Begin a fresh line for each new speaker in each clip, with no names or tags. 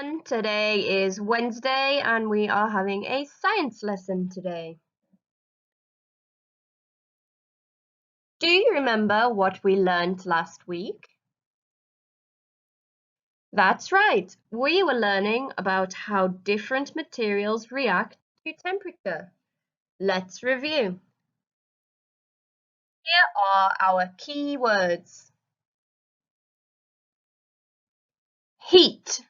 everyone. Today is Wednesday and we are having a science lesson today. Do you remember what we learned last week? That's right. We were learning about how different materials react to temperature. Let's review. Here are our key words. Heat.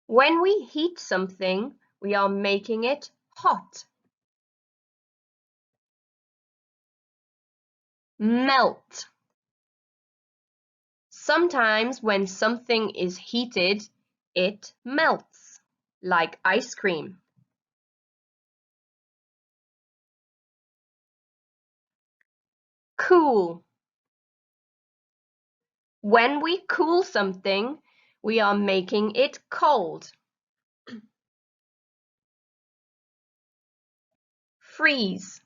When we heat something, we are making it hot. Melt. Sometimes when something is heated, it melts, like ice cream. Cool. When we cool something, we are making it cold. Freeze.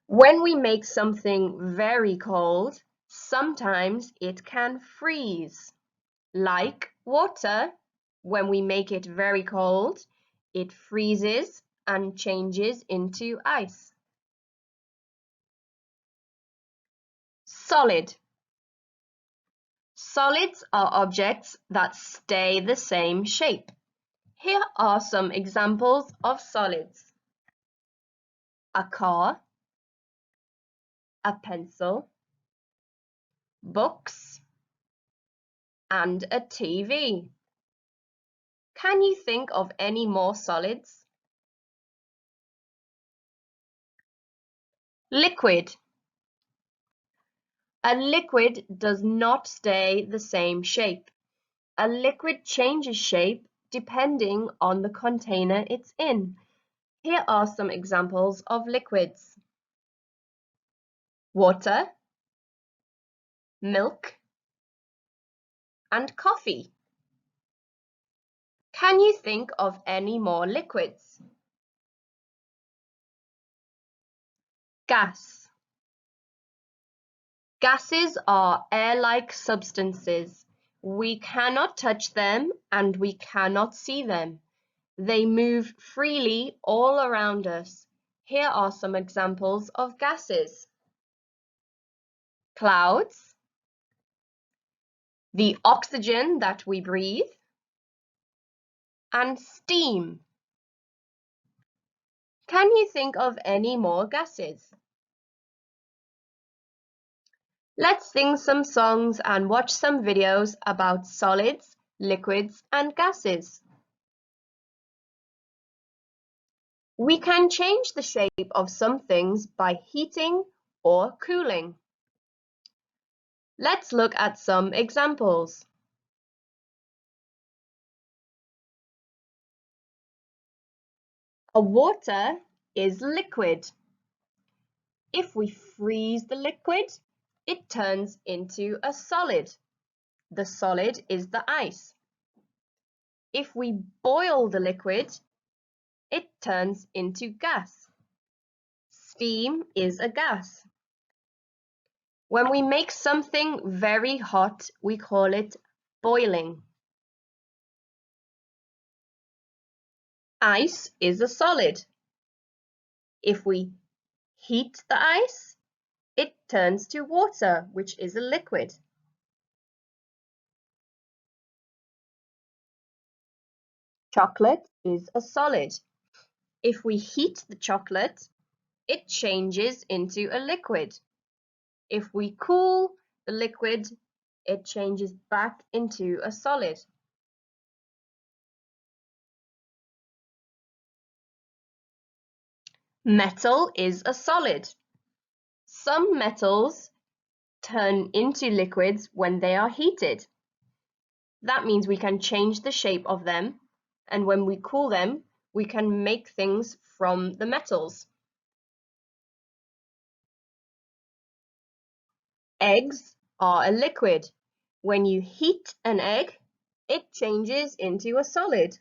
When we make something very cold, sometimes it can freeze. Like water, when we make it very cold, it freezes and changes into ice. Solid. Solids are objects that stay the same shape. Here are some examples of solids. A car, a pencil, books, and a TV. Can you think of any more solids? Liquid. A liquid does not stay the same shape. A liquid changes shape depending on the container it's in. Here are some examples of liquids. Water, milk, and coffee. Can you think of any more liquids? Gas. Gases are air-like substances. We cannot touch them and we cannot see them. They move freely all around us. Here are some examples of gases. Clouds, the oxygen that we breathe, and steam. Can you think of any more gases? Let's sing some songs and watch some videos about solids, liquids, and gases. We can change the shape of some things by heating or cooling. Let's look at some examples. A water is liquid. If we freeze the liquid, it turns into a solid. The solid is the ice. If we boil the liquid, it turns into gas. Steam is a gas. When we make something very hot, we call it boiling. Ice is a solid. If we heat the ice, it turns to water, which is a liquid. Chocolate is a solid. If we heat the chocolate, it changes into a liquid. If we cool the liquid, it changes back into a solid. Metal is a solid. Some metals turn into liquids when they are heated. That means we can change the shape of them, and when we cool them, we can make things from the metals. Eggs are a liquid. When you heat an egg, it changes into a solid.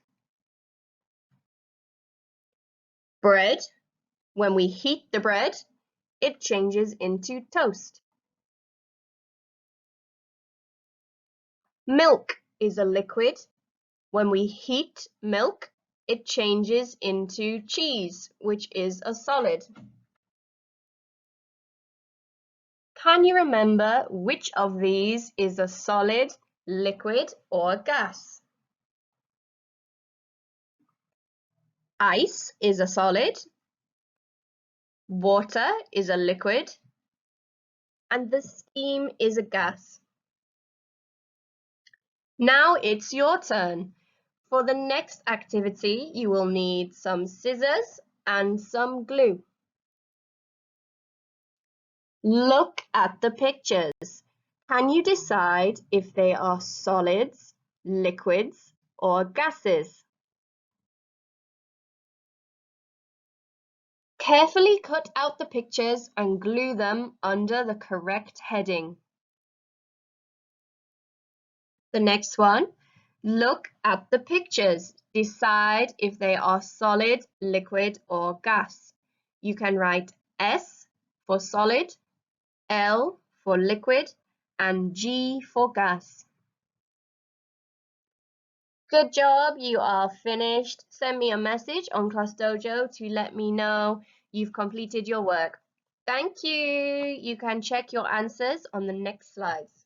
Bread, when we heat the bread, it changes into toast. Milk is a liquid. When we heat milk, it changes into cheese, which is a solid. Can you remember which of these is a solid, liquid, or gas? Ice is a solid, water is a liquid, and the steam is a gas. Now it's your turn. For the next activity, you will need some scissors and some glue. Look at the pictures. Can you decide if they are solids, liquids, or gases? Carefully cut out the pictures and glue them under the correct heading. The next one, look at the pictures. Decide if they are solid, liquid, or gas. You can write S for solid, L for liquid, and G for gas. Good job, you are finished. Send me a message on Class Dojo to let me know you've completed your work. Thank you. You can check your answers on the next slides.